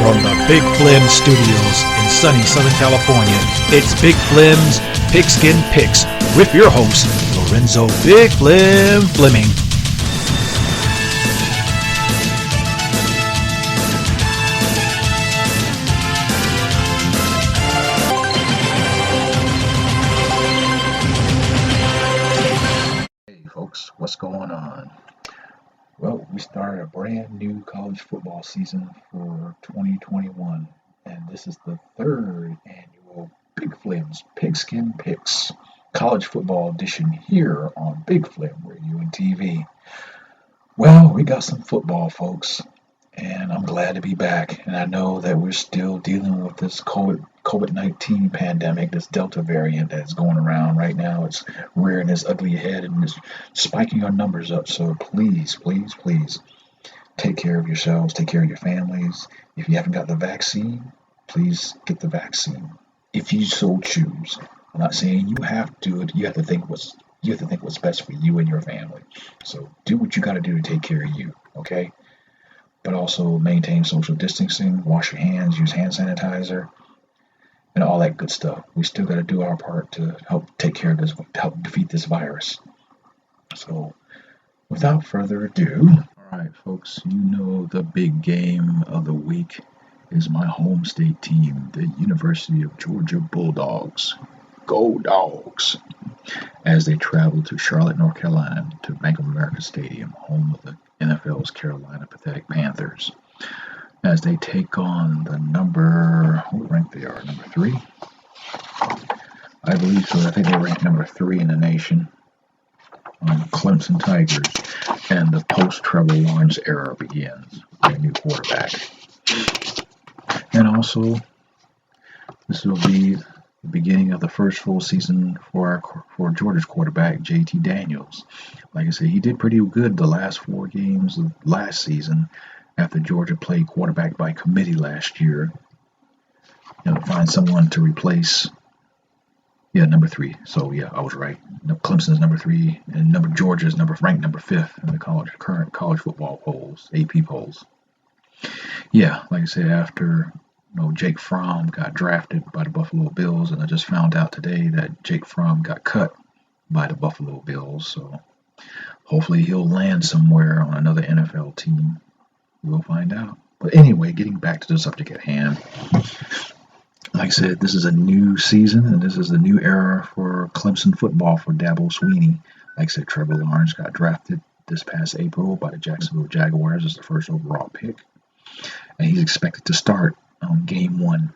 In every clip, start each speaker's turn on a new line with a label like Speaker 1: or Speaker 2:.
Speaker 1: from the Big Flem Studios in sunny Southern California. It's Big Flem's Pigskin Picks with your host, Lorenzo Big Flem Fleming.
Speaker 2: Hey folks, what's going on? Well, we started a brand new college football season for 2021, and this is the third annual Big Flem's Pigskin Picks college football edition here on Big Flem Radio and TV. Well, we got some football, folks, and I'm glad to be back. And I know that we're still dealing with this COVID-19 pandemic, this Delta variant that's going around right now. It's rearing its ugly head and it's spiking our numbers up. So please, please, please take care of yourselves, take care of your families. If you haven't got the vaccine, please get the vaccine if you so choose. I'm not saying you have to. You have to think what's best for you and your family. So do what you got to do to take care of you, okay? But also maintain social distancing, wash your hands, use hand sanitizer, and all that good stuff. We still got to do our part to help take care of this, help defeat this virus. So without further ado, all right, folks, you know the big game of the week is my home state team, the University of Georgia Bulldogs. Go Dogs! As they travel to Charlotte, North Carolina, to Bank of America Stadium, home of the NFL's Carolina Pathetic Panthers, as they take on the what rank they are, number 3? I believe so. I think they rank number 3 in the nation, Clemson Tigers, and the post-Trevor Lawrence era begins with their new quarterback. And also, this will be the beginning of the first full season for Georgia's quarterback, JT Daniels. Like I said, he did pretty good the last 4 games of last season after Georgia played quarterback by committee last year. To find someone to replace, number 3. So I was right. Clemson's number 3, and Georgia's ranked number 5th in the current college football polls, AP polls. Like I said, after Jake Fromm got drafted by the Buffalo Bills, and I just found out today that Jake Fromm got cut by the Buffalo Bills. So hopefully he'll land somewhere on another NFL team. We'll find out. But anyway, getting back to the subject at hand. Like I said, this is a new season, and this is a new era for Clemson football for Dabo Swinney. Like I said, Trevor Lawrence got drafted this past April by the Jacksonville Jaguars as the first overall pick. And he's expected to start game 1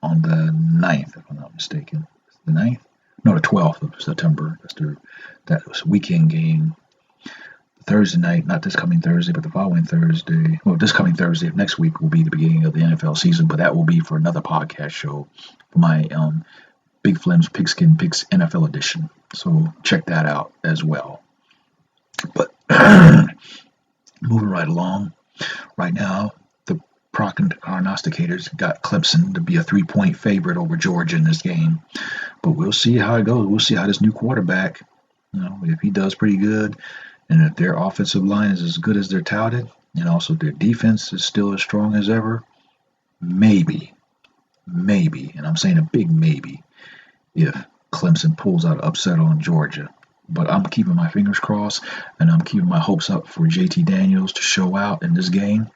Speaker 2: on the 9th, if I'm not mistaken. The 9th? No, the 12th of September. That was weekend game. Thursday night, not this coming Thursday, but the following Thursday. Well, this coming Thursday of next week will be the beginning of the NFL season, but that will be for another podcast show for my Big Flem's Pigskin Picks NFL edition. So check that out as well. But moving right along, right now, the prognosticators got Clemson to be a 3-point favorite over Georgia in this game. But we'll see how it goes. We'll see how this new quarterback, if he does pretty good, and if their offensive line is as good as they're touted, and also their defense is still as strong as ever, maybe, and I'm saying a big maybe, if Clemson pulls out an upset on Georgia. But I'm keeping my fingers crossed, and I'm keeping my hopes up for JT Daniels to show out in this game.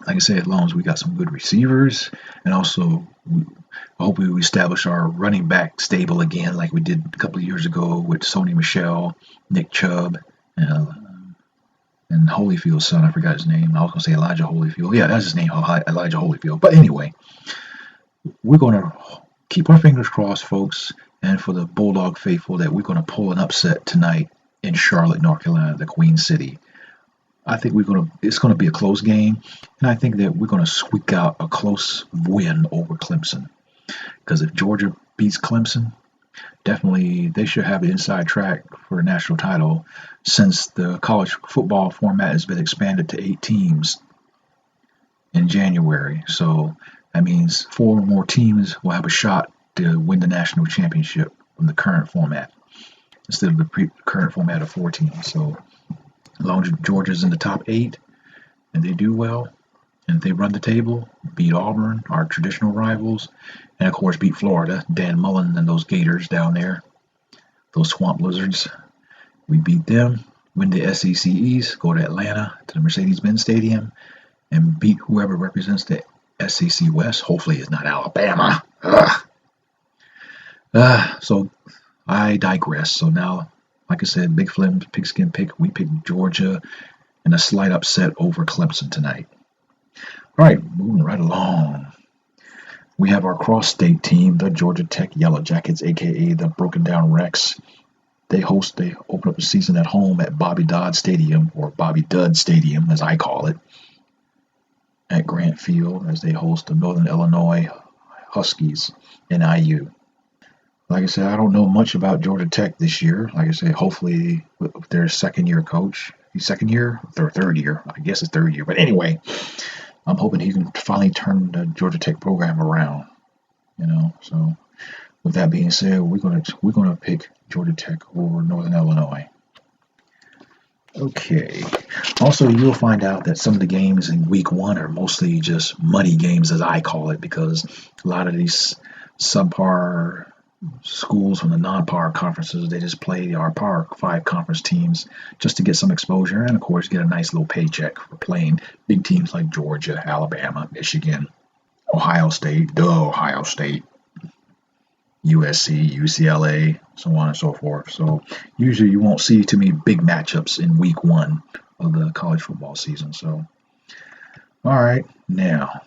Speaker 2: Like I said, as long as we got some good receivers, and also hopefully we establish our running back stable again like we did a couple of years ago with Sony Michel, Nick Chubb, and Holyfield's son. I forgot his name. I was going to say Elijah Holyfield. Yeah, that's his name, Elijah Holyfield. But anyway, we're going to keep our fingers crossed, folks, and for the Bulldog faithful, that we're going to pull an upset tonight in Charlotte, North Carolina, the Queen City. I think it's going to be a close game, and I think that we're going to squeak out a close win over Clemson. Because if Georgia beats Clemson, definitely they should have the inside track for a national title, since the college football format has been expanded to 8 teams in January. So that means 4 more teams will have a shot to win the national championship from the current format, instead of the current format of 4 teams. So as long as Georgia's in the top 8 and they do well, And if they run the table, beat Auburn, our traditional rivals, and of course beat Florida, Dan Mullen and those Gators down there, those Swamp Lizards. We beat them, win the SEC East, go to Atlanta to the Mercedes-Benz Stadium, and beat whoever represents the SEC West. Hopefully it's not Alabama. So I digress. So now, like I said, Big Flem's Pigskin pick. We picked Georgia in a slight upset over Clemson tonight. All right, moving right along. We have our cross-state team, the Georgia Tech Yellow Jackets, a.k.a. the Broken Down Rex. They open up the season at home at Bobby Dodd Stadium, or Bobby Dud Stadium, as I call it, at Grant Field, as they host the Northern Illinois Huskies in IU. Like I said, I don't know much about Georgia Tech this year. Like I said, hopefully with their second-year coach, second year or third year, I guess it's third year. But anyway, I'm hoping he can finally turn the Georgia Tech program around. So with that being said, we're gonna pick Georgia Tech over Northern Illinois. Okay. Also, you'll find out that some of the games in Week 1 are mostly just muddy games, as I call it, because a lot of these subpar schools from the non-power conferences, they just play our Power 5 conference teams just to get some exposure and, of course, get a nice little paycheck for playing big teams like Georgia, Alabama, Michigan, Ohio State, USC, UCLA, so on and so forth. So usually you won't see too many big matchups in Week 1 of the college football season. So, all right, now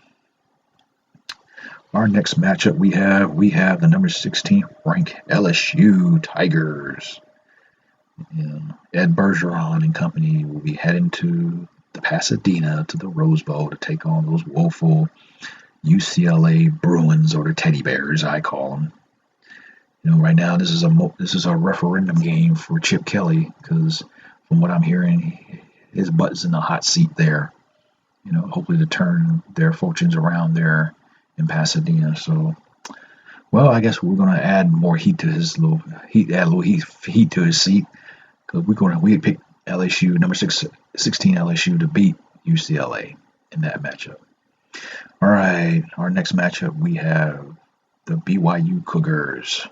Speaker 2: our next matchup we have the number 16 ranked LSU Tigers. Ed Bergeron and company will be heading to the Pasadena to the Rose Bowl to take on those woeful UCLA Bruins, or the Teddy Bears, I call them. Right now this is a referendum game for Chip Kelly, because from what I'm hearing, his butt is in the hot seat there. Hopefully to turn their fortunes around there in Pasadena. So, well, I guess we're gonna add more heat to his heat to his seat, because we picked LSU number 16 LSU to beat UCLA in that matchup. All right, our next matchup we have the BYU Cougars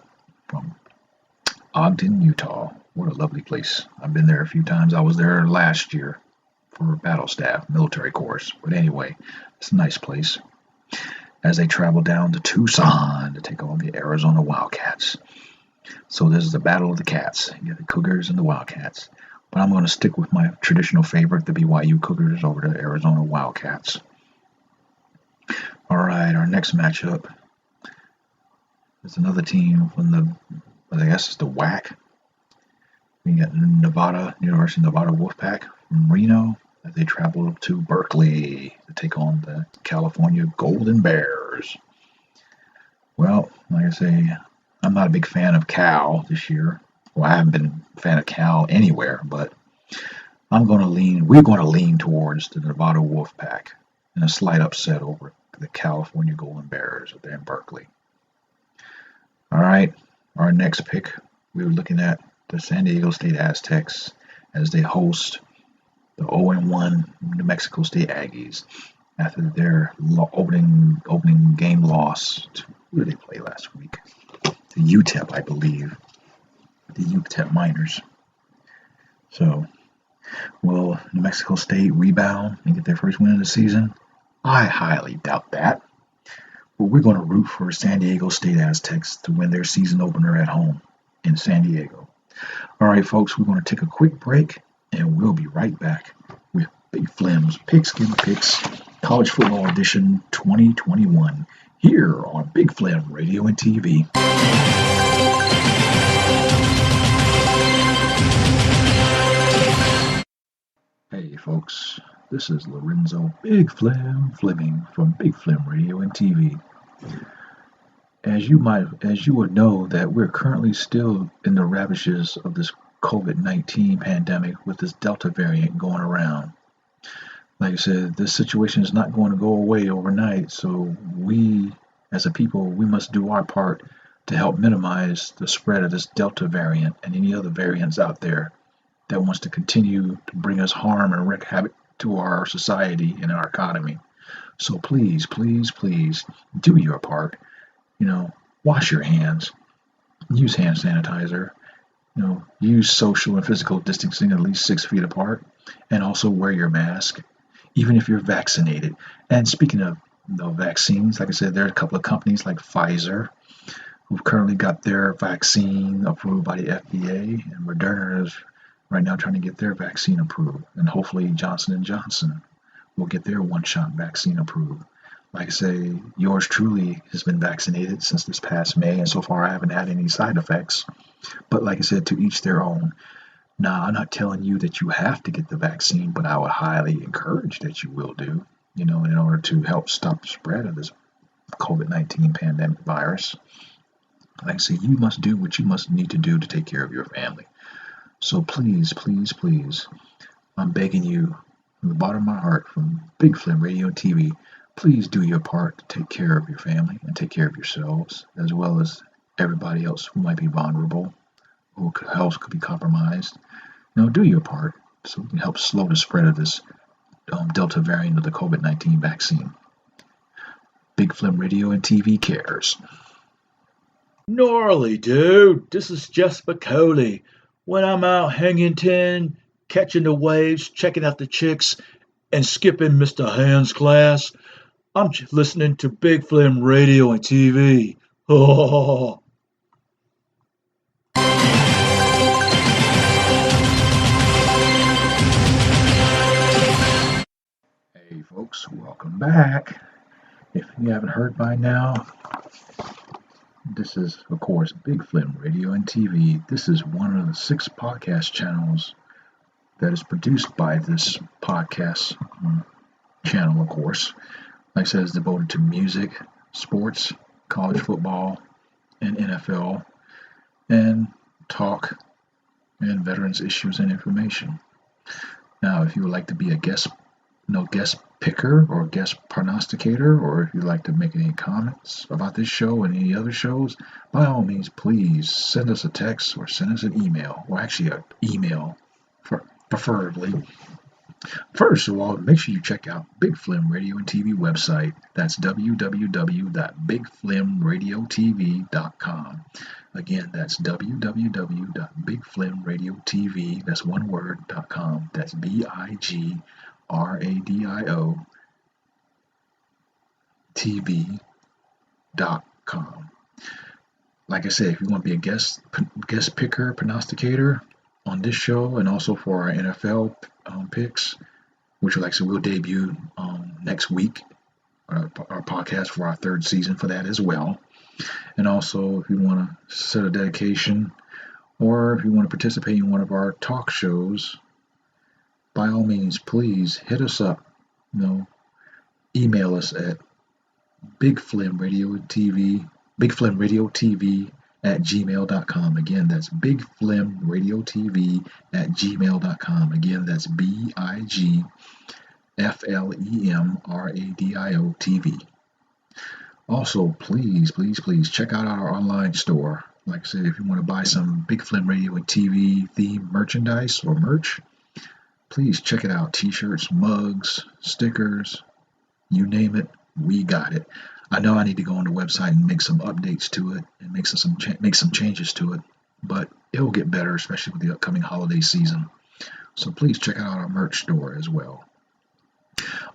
Speaker 2: from Ogden, Utah. What a lovely place. I've been there a few times. I was there last year for battle staff, military course. But anyway, it's a nice place. As they travel down to Tucson to take on the Arizona Wildcats. So this is the battle of the cats. You got the Cougars and the Wildcats. But I'm going to stick with my traditional favorite, the BYU Cougars, over the Arizona Wildcats. All right, our next matchup is another team from I guess it's the WAC. We got University of Nevada Wolfpack from Reno, as they travel to Berkeley to take on the California Golden Bears. Well, like I say, I'm not a big fan of Cal this year. Well, I haven't been a fan of Cal anywhere, but we're going to lean towards the Nevada Wolfpack in a slight upset over the California Golden Bears up there in Berkeley. All right, our next pick, we were looking at the San Diego State Aztecs as they host the 0-1 New Mexico State Aggies after their opening game loss. Who did they play last week? The UTEP, I believe. The UTEP Miners. So, will New Mexico State rebound and get their first win of the season? I highly doubt that. But we're going to root for San Diego State Aztecs to win their season opener at home in San Diego. All right, folks, we're going to take a quick break, and we'll be right back with Big Flem's Pigskin Picks College Football Edition 2021 here on Big Flem Radio and TV. Hey, folks, this is Lorenzo Big Flem Fleming from Big Flem Radio and TV. As you would know, that we're currently still in the ravages of this COVID-19 pandemic with this Delta variant going around. Like I said, this situation is not going to go away overnight, so we, as a people, we must do our part to help minimize the spread of this Delta variant and any other variants out there that wants to continue to bring us harm and wreak havoc to our society and our economy. So please, please, please do your part. Wash your hands, use hand sanitizer, use social and physical distancing at least 6 feet apart, and also wear your mask, even if you're vaccinated. And speaking of vaccines, like I said, there are a couple of companies like Pfizer who've currently got their vaccine approved by the FDA, and Moderna is right now trying to get their vaccine approved, and hopefully Johnson & Johnson will get their one-shot vaccine approved. Like I say, yours truly has been vaccinated since this past May, and so far I haven't had any side effects. But like I said, to each their own. Now, I'm not telling you that you have to get the vaccine, but I would highly encourage that you will do, in order to help stop the spread of this COVID-19 pandemic virus. Like I say, you must do what you must need to do to take care of your family. So please, please, please, I'm begging you from the bottom of my heart, from Big Flem Radio and TV, please do your part to take care of your family and take care of yourselves, as well as everybody else who might be vulnerable, who health could be compromised. Do your part so we can help slow the spread of this Delta variant of the COVID-19 vaccine. Big Flem Radio and TV cares.
Speaker 1: Gnarly, dude. This is Jess Coley. When I'm out hanging ten, catching the waves, checking out the chicks, and skipping Mr. Hand's class, I'm listening to Big Flem Radio and TV. Oh.
Speaker 2: Hey folks, welcome back. If you haven't heard by now, this is, of course, Big Flem Radio and TV. This is one of the 6 podcast channels that is produced by this podcast channel, of course. Like I said, it's devoted to music, sports, college football, and NFL, and talk, and veterans issues and information. Now, if you would like to be a guest picker or guest prognosticator, or if you'd like to make any comments about this show and any other shows, by all means, please send us a text or send us an email, or actually an email, preferably. First of all, make sure you check out Big Flem Radio and TV website. That's www.bigflemradiotv.com. Again, that's www.bigflemradiotv, that's one word.com. That's BIGRADIO TV.com. Like I said, if you want to be a guest picker, prognosticator on this show, and also for our NFL picks, which, like I said, we'll debut next week, our podcast for our 3rd season for that as well. And also, if you want to set a dedication, or if you want to participate in one of our talk shows, by all means, please hit us up. Email us at bigflemradiotv at gmail.com. Again, that's bigflemradiotv@gmail.com. Again, that's BIGFLEMRADIO Also, please check out our online store. Like I said, if you want to buy some Big Flem Radio and TV themed merchandise or merch, please check it out. T-shirts, mugs, stickers, you name it, we got it. I know I need to go on the website and make some updates to it and make some changes to it, but it will get better, especially with the upcoming holiday season. So please check out our merch store as well.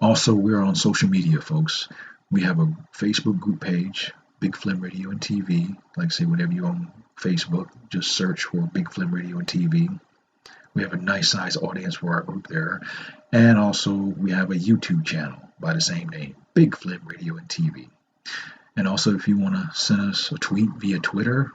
Speaker 2: Also, we're on social media, folks. We have a Facebook group page, Big Flem Radio and TV. Like I say, whenever you're on Facebook, just search for Big Flem Radio and TV. We have a nice size audience for our group there. And also, we have a YouTube channel by the same name, Big Flem Radio and TV. And also, if you want to send us a tweet via Twitter,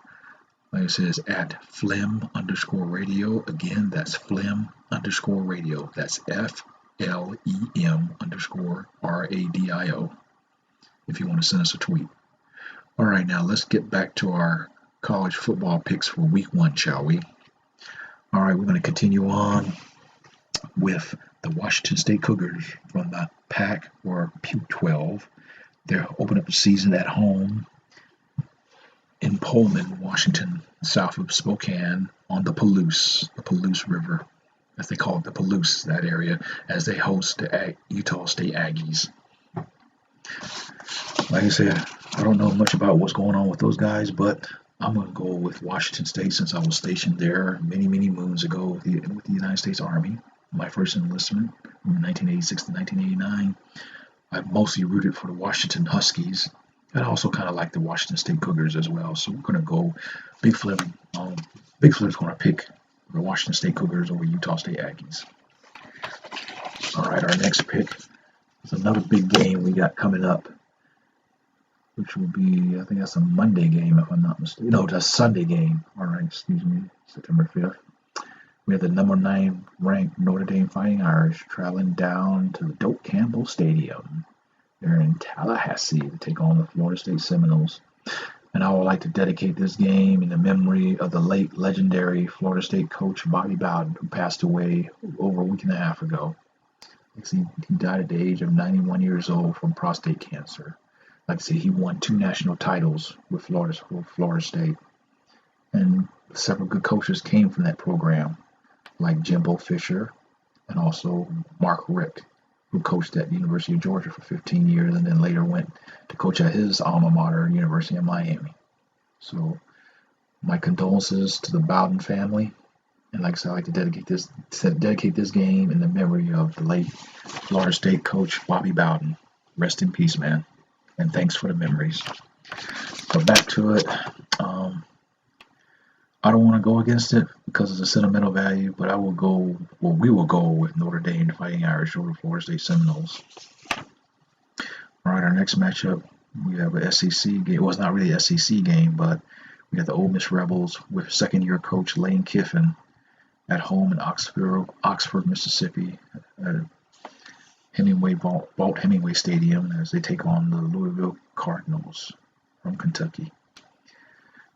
Speaker 2: like I said, it's at Flem_radio. Again, that's Flem_radio. That's FLEM_RADIO. If you want to send us a tweet. All right, now let's get back to our college football picks for week 1, shall we? All right, we're going to continue on with the Washington State Cougars from the Pac or Puke 12. They're opening up the season at home in Pullman, Washington, south of Spokane, on the Palouse River, as they call it, the Palouse, that area, as they host the Utah State Aggies. Like I said, I don't know much about what's going on with those guys, but I'm going to go with Washington State since I was stationed there many, many moons ago with the United States Army. My first enlistment from 1986 to 1989. I mostly rooted for the Washington Huskies, and I also kind of like the Washington State Cougars as well. So we're going to go Big Flem. Big Flem's going to pick the Washington State Cougars over Utah State Aggies. All right, our next pick is another big game we got coming up, which will be, I think that's a Monday game if I'm not mistaken. No, that's a Sunday game. All right, excuse me, September 5th. We have the number 9 ranked Notre Dame Fighting Irish traveling down to the Doak Campbell Stadium. They're in Tallahassee to take on the Florida State Seminoles. And I would like to dedicate this game in the memory of the late legendary Florida State coach Bobby Bowden, who passed away over a week and a half ago. He died at the age of 91 years old from prostate cancer. Like I said, he won 2 national titles with Florida State. And several good coaches came from that program, like Jimbo Fisher and also Mark Richt, who coached at the University of Georgia for 15 years and then later went to coach at his alma mater, University of Miami. So my condolences to the Bowden family. And like I said, I'd like to dedicate this game in the memory of the late Florida State coach Bobby Bowden. Rest in peace, man. And thanks for the memories. But back to it. I don't want to go against it because it's a sentimental value, but we will go with Notre Dame, the Fighting Irish, over Florida State Seminoles. All right, our next matchup, we have a SEC game. Well, it's not really an SEC game, but we got the Ole Miss Rebels with second-year coach Lane Kiffin at home in Oxford, Mississippi, at Walt Hemingway Stadium as they take on the Louisville Cardinals from Kentucky.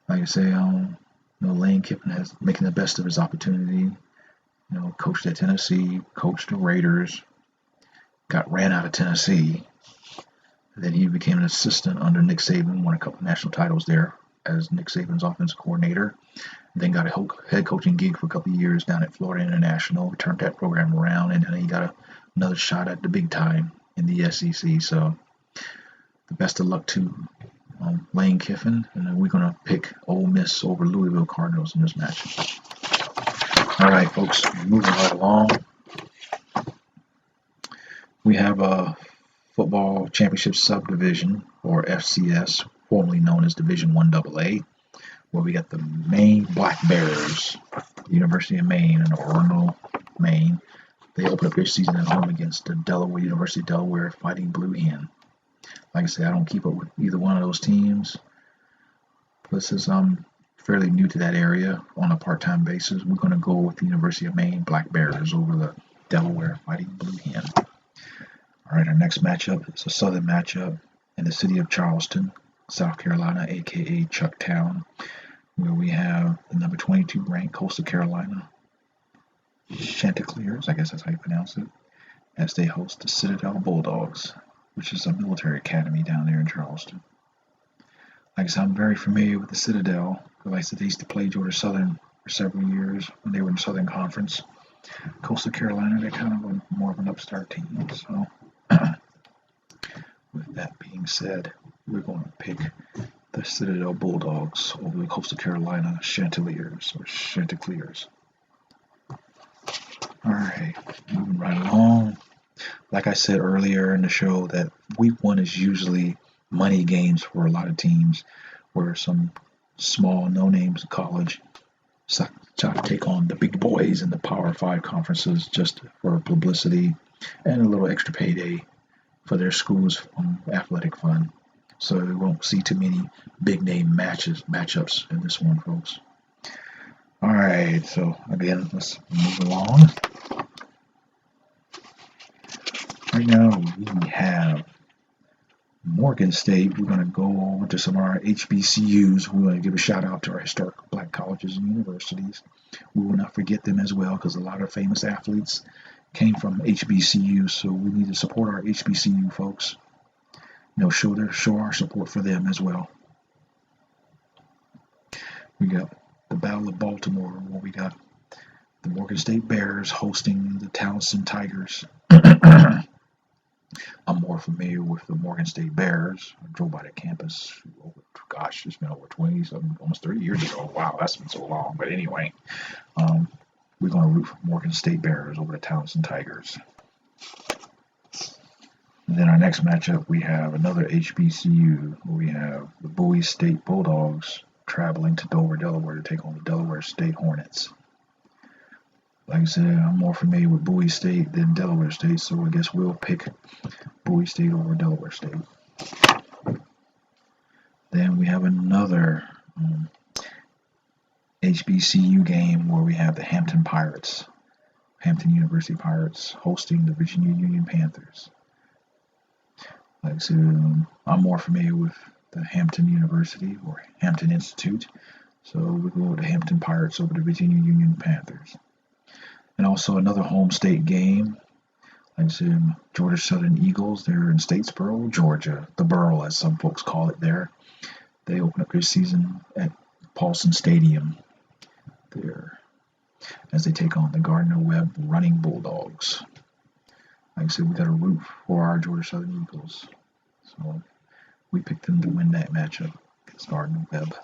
Speaker 2: Like I say, Lane Kiffin has making the best of his opportunity. Coached at Tennessee, coached the Raiders, got ran out of Tennessee. Then he became an assistant under Nick Saban, won a couple of national titles there as Nick Saban's offensive coordinator. Then got a head coaching gig for a couple of years down at Florida International, turned that program around, and then he got another shot at the big time in the SEC. So the best of luck to Lane Kiffin, and then we're going to pick Ole Miss over Louisville Cardinals in this match. All right, folks, moving right along. We have a football championship subdivision, or FCS, formerly known as Division 1AA, where we got the Maine Black Bears, University of Maine in Orono, Maine. They open up their season at home against the University of Delaware Fighting Blue Hen. Like I say, I don't keep up with either one of those teams. But since I'm fairly new to that area on a part-time basis, we're going to go with the University of Maine Black Bears over the Delaware Fighting Blue Hen. All right, our next matchup is a southern matchup in the city of Charleston, South Carolina, a.k.a. Chucktown, where we have the number 22 ranked Coastal Carolina Chanticleers, I guess that's how you pronounce it, as they host the Citadel Bulldogs, which is a military academy down there in Charleston. Like I said, I'm very familiar with the Citadel, because like I said, they used to play Georgia Southern for several years when they were in the Southern Conference. Coastal Carolina, they're kind of more of an upstart team. So with that being said, we're going to pick the Citadel Bulldogs over the Coastal Carolina Chanticleers. All right, moving right along. Like I said earlier in the show, that week 1 is usually money games for a lot of teams, where some small no-names in college try to take on the big boys in the Power 5 conferences just for publicity and a little extra payday for their schools' athletic fund. So we won't see too many big-name matchups in this one, folks. All right, so again, let's move along. Right now we have Morgan State. We're going to go over to some of our HBCUs. We're going to give a shout out to our historic black colleges and universities. We will not forget them as well, because a lot of famous athletes came from HBCUs, so we need to support our HBCU folks. Show our support for them as well. We got the Battle of Baltimore, where we got the Morgan State Bears hosting the Towson Tigers. I'm more familiar with the Morgan State Bears. I drove by the campus, it's been over 20, something, almost 30 years ago. Wow, that's been so long. But anyway, we're going to root for Morgan State Bears over the Towson Tigers. And then our next matchup, we have another HBCU, where we have the Bowie State Bulldogs traveling to Dover, Delaware to take on the Delaware State Hornets. Like I said, I'm more familiar with Bowie State than Delaware State, so I guess we'll pick Bowie State over Delaware State. Then we have another HBCU game where we have the Hampton University Pirates hosting the Virginia Union Panthers. Like I said, I'm more familiar with the Hampton University or Hampton Institute, so we go with the Hampton Pirates over the Virginia Union Panthers. And also another home state game, like I said, Georgia Southern Eagles. They're in Statesboro, Georgia, the Borough as some folks call it there. They open up their season at Paulson Stadium there as they take on the Gardner-Webb Running Bulldogs. Like I said, we got to root for our Georgia Southern Eagles. So we picked them to win that matchup against Gardner-Webb.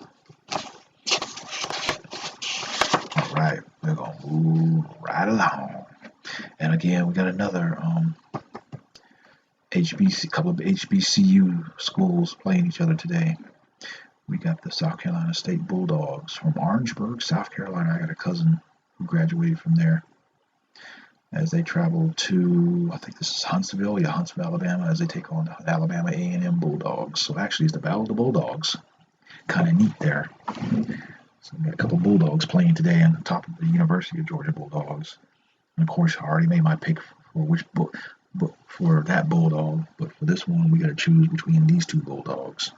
Speaker 2: All right, we're going to move right along. And again, we got another couple of HBCU schools playing each other today. We got the South Carolina State Bulldogs from Orangeburg, South Carolina. I got a cousin who graduated from there. As they travel to, I think this is Huntsville, Alabama, as they take on the Alabama A&M Bulldogs. So actually, it's the Battle of the Bulldogs. Kind of neat there. So we got a couple of Bulldogs playing today on the top of the University of Georgia Bulldogs. And of course, I already made my pick for that Bulldog, but for this one, we got to choose between these two Bulldogs.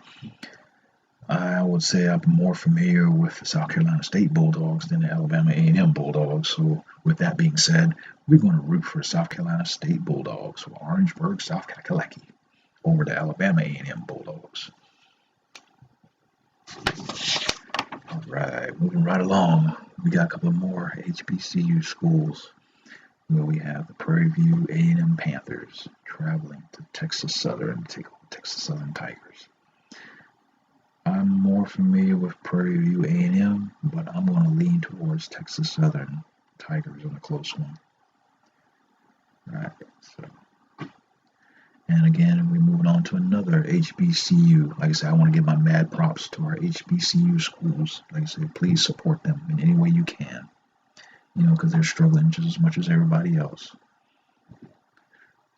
Speaker 2: I would say I'm more familiar with the South Carolina State Bulldogs than the Alabama A&M Bulldogs. So with that being said, we're going to root for South Carolina State Bulldogs from Orangeburg, South Carolina, over the Alabama A&M Bulldogs. All right, moving right along, we got a couple more HBCU schools where we have the Prairie View A&M Panthers traveling to Texas Southern to take on Texas Southern Tigers. I'm more familiar with Prairie View A&M, but I'm going to lean towards Texas Southern Tigers in a close one. All right, so, and again, we're moving on to another HBCU. Like I said, I want to give my mad props to our HBCU schools. Like I said, please support them in any way you can, because they're struggling just as much as everybody else.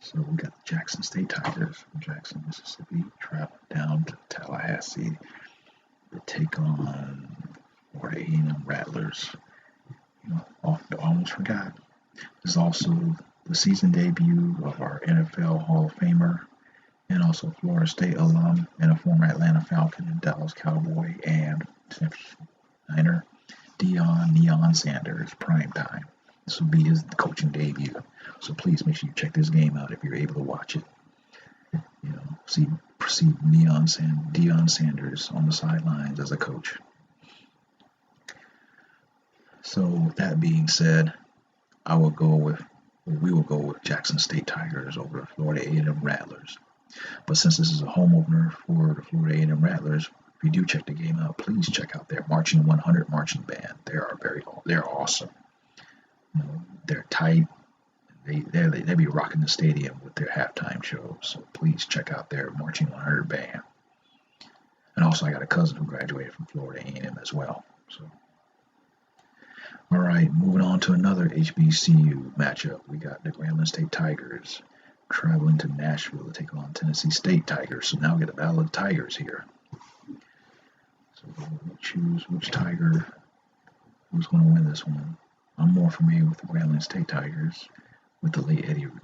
Speaker 2: So we got the Jackson State Tigers from Jackson, Mississippi, traveling down to Tallahassee to take on Florida A&M Rattlers. Almost forgot. This is also the season debut of our NFL Hall of Famer and also Florida State alum and a former Atlanta Falcon and Dallas Cowboy and San Francisco Niner, Deion Neon Sanders, prime time. This will be his coaching debut. So please make sure you check this game out if you're able to watch it. See Deion Sanders on the sidelines as a coach. So with that being said, we will go with Jackson State Tigers over the Florida A&M Rattlers. But since this is a home opener for the Florida A&M Rattlers, if you do check the game out, please check out their Marching 100 marching band. They're awesome. They're tight. They be rocking the stadium with their halftime shows. So please check out their Marching 100 band. And also, I got a cousin who graduated from Florida A&M as well. So, all right, moving on to another HBCU matchup. We got the Grambling State Tigers traveling to Nashville to take on Tennessee State Tigers. So now we get a battle of Tigers here. So we'll choose which Tiger who's going to win this one. I'm more familiar with the Grambling State Tigers with the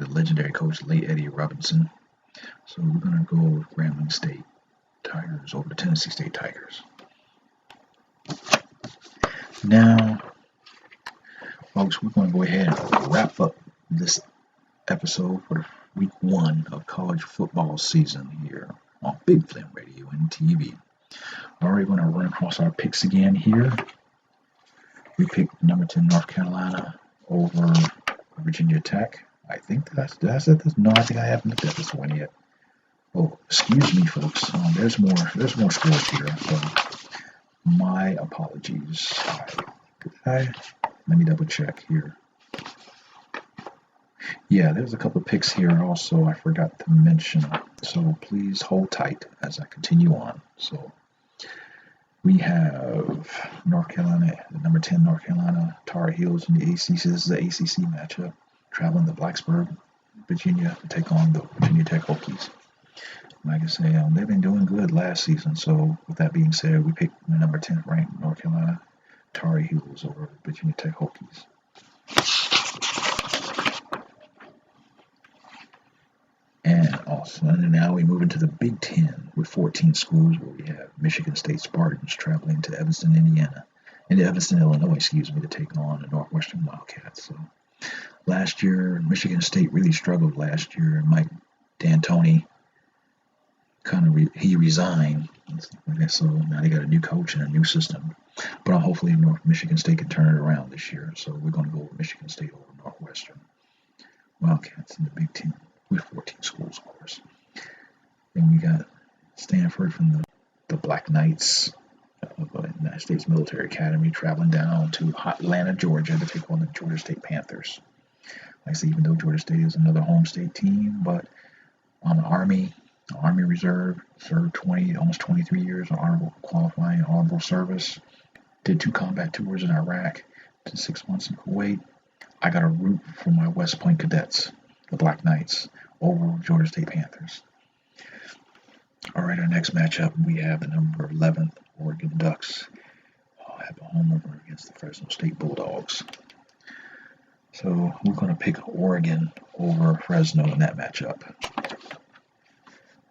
Speaker 2: legendary coach, late Eddie Robinson. So we're going to go with Grambling State Tigers over the Tennessee State Tigers. Now, folks, we're going to go ahead and wrap up this episode for week 1 of college football season here on Big Flem Radio and TV. All right, we're going to run across our picks again here. We picked number 10 North Carolina over Virginia Tech. I think that's it. No, I think I haven't looked at this one yet. Oh, excuse me, folks. There's more scores here. So my apologies. Let me double check here. Yeah, there's a couple of picks here also I forgot to mention. So please hold tight as I continue on. So we have North Carolina, the number 10 North Carolina Tar Heels in the ACC. This is the ACC matchup, traveling to Blacksburg, Virginia, to take on the Virginia Tech Hokies. Like I say, they've been doing good last season. So with that being said, we picked the number 10th ranked North Carolina Tar Heels over Virginia Tech Hokies. And also, now we move into the Big Ten with 14 schools, where we have Michigan State Spartans traveling to Evanston, Illinois, to take on the Northwestern Wildcats. So last year, Michigan State really struggled last year. Mike D'Antoni he resigned. So now they got a new coach and a new system. But hopefully Michigan State can turn it around this year. So we're going to go with Michigan State over Northwestern Wildcats in the Big Ten with 14 schools, of course. Then we got Stanford from the Black Knights of the United States Military Academy traveling down to Atlanta, Georgia to take on the Georgia State Panthers. Like I say, even though Georgia State is another home state team, but on the Army Reserve, served almost 23 years on honorable qualifying honorable service, did 2 combat tours in Iraq, did 6 months in Kuwait. I got a root for my West Point Cadets, the Black Knights, over Georgia State Panthers. All right, our next matchup, we have the number 11th Oregon Ducks. Have a home opener against the Fresno State Bulldogs. So we're going to pick Oregon over Fresno in that matchup.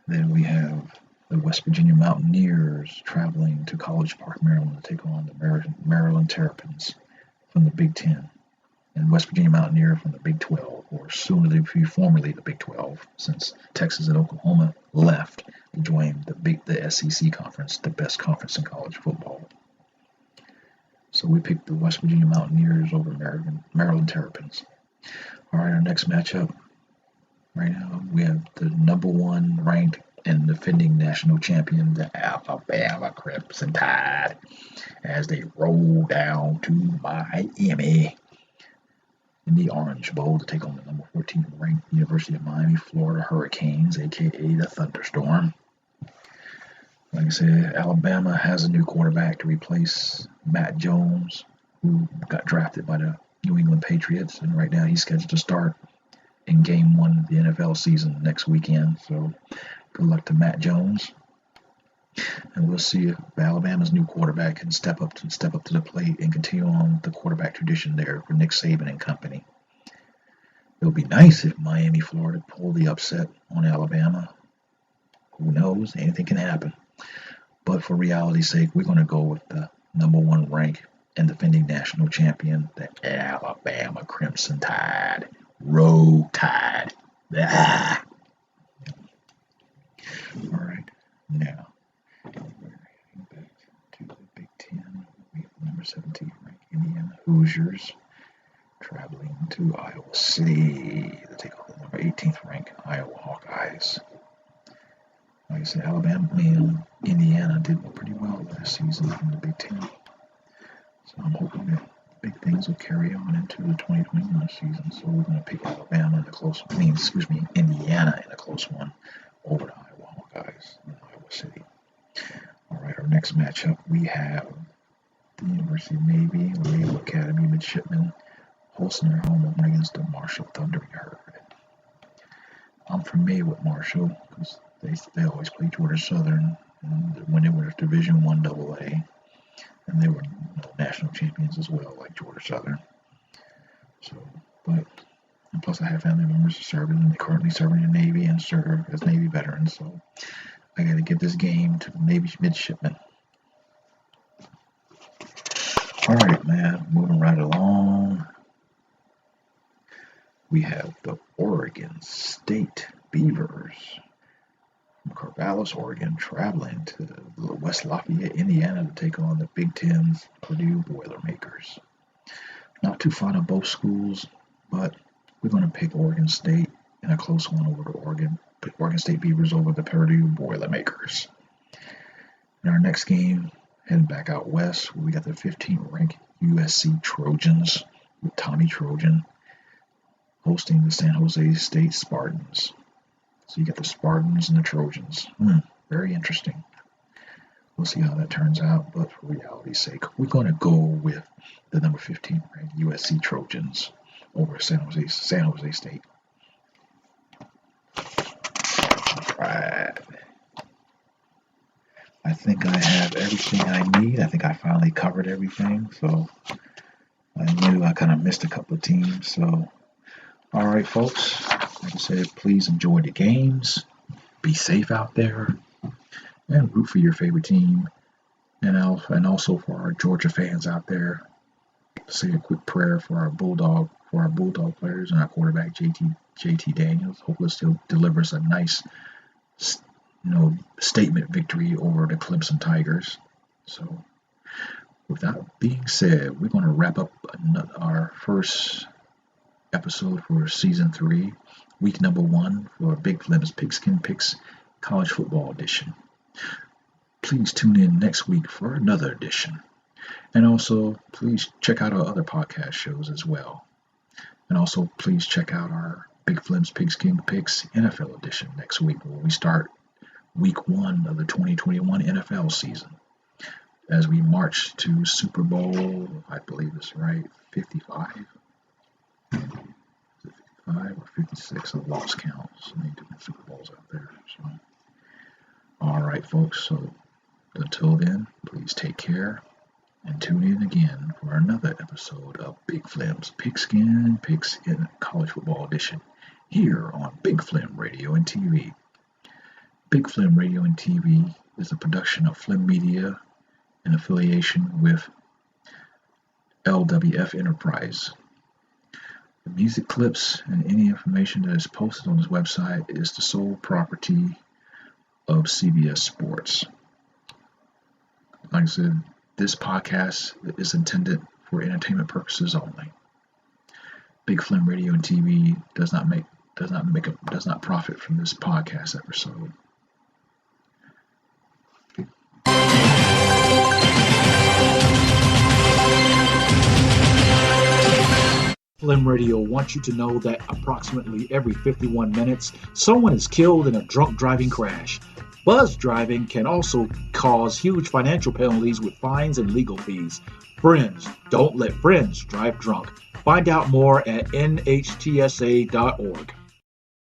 Speaker 2: Then we have the West Virginia Mountaineers traveling to College Park, Maryland to take on the Maryland Terrapins from the Big Ten. And West Virginia Mountaineer from the Big 12, or soon to be formerly the Big 12, since Texas and Oklahoma left to join the SEC conference, the best conference in college football. So we picked the West Virginia Mountaineers over Maryland Terrapins. All right, our next matchup. Right now, we have the number 1 ranked and defending national champion, the Alabama Crimson Tide, as they roll down to Miami in the Orange Bowl to take on the number 14 ranked University of Miami, Florida Hurricanes, aka the Thunderstorm. Like I said, Alabama has a new quarterback to replace Matt Jones, who got drafted by the New England Patriots, and right now he's scheduled to start in Game 1 of the NFL season next weekend. So good luck to Matt Jones, and we'll see if Alabama's new quarterback can step up to the plate and continue on the quarterback tradition there for Nick Saban and company. It would be nice if Miami, Florida pulled the upset on Alabama. Who knows? Anything can happen. But for reality's sake, we're going to go with the number 1 rank and defending national champion, the Alabama Crimson Tide. Roll Tide. Ah. All right, now we're heading back to the Big Ten. We have number 17 ranked Indiana Hoosiers traveling to Iowa City to take on the number 18th ranked Iowa Hawkeyes. Like I said, Alabama and Indiana did pretty well last season in the Big Ten. So I'm hoping that big things will carry on into the 2021 season. So we're going to pick Indiana in a close one over the Iowa Hawkeyes in Iowa City. All right, our next matchup, we have the University of Navy, Naval Academy Midshipmen, hosting their home opener against the Marshall Thundering Herd. I'm familiar with Marshall because they always play Georgia Southern when they were Division I AA, and they were national champions as well, like Georgia Southern. So, and plus I have family members serving, currently serving in the Navy and serve as Navy veterans, so I got to give this game to the Navy midshipmen. All right, man, moving right along. We have the Oregon State Beavers from Corvallis, Oregon, traveling to West Lafayette, Indiana to take on the Big Ten's Purdue Boilermakers. Not too fond of both schools, but We're going to pick Oregon State in a close one over to Oregon. Pick Oregon State Beavers over the Purdue Boilermakers. In our next game, heading back out west, we got the 15th ranked USC Trojans with Tommy Trojan hosting the San Jose State Spartans. So you got the Spartans and the Trojans. Very interesting. We'll see how that turns out, but for reality's sake, we're going to go with the number 15 ranked USC Trojans over San Jose State. All right. I think I have everything I need. I think I finally covered everything. So I knew I kind of missed a couple of teams. So, all right, folks. Like I said, please enjoy the games. Be safe out there. And root for your favorite team. And also for our Georgia fans out there. Say a quick prayer for our Bulldog players and our quarterback JT Daniels. Hopefully still delivers a nice statement victory over the Clemson Tigers. So with that being said, we're going to wrap up our first episode for season 3, week number 1 for Big Flem's Pigskin Picks College Football Edition. Please tune in next week for another edition. And also, please check out our other podcast shows as well. And also, please check out our Big Flem's Pigskin Picks NFL Edition next week, when we start week 1 of the 2021 NFL season. As we march to Super Bowl, I believe it's right, 55? Is it 55 or 56? I've lost count. So many different Super Bowls out there. So, all right, folks. So until then, please take care and tune in again for another episode of Big Flem's Pigskin Picks in College Football Edition here on Big Flem Radio and TV. Big Flem Radio and TV is a production of Flem Media in affiliation with LWF Enterprise. The music clips and any information that is posted on this website is the sole property of CBS Sports. Like I said, this podcast is intended for entertainment purposes only. Big Flem Radio and TV does not profit from this podcast episode.
Speaker 1: Flem Radio wants you to know that approximately every 51 minutes, someone is killed in a drunk driving crash. Buzz driving can also cause huge financial penalties with fines and legal fees. Friends, don't let friends drive drunk. Find out more at nhtsa.org.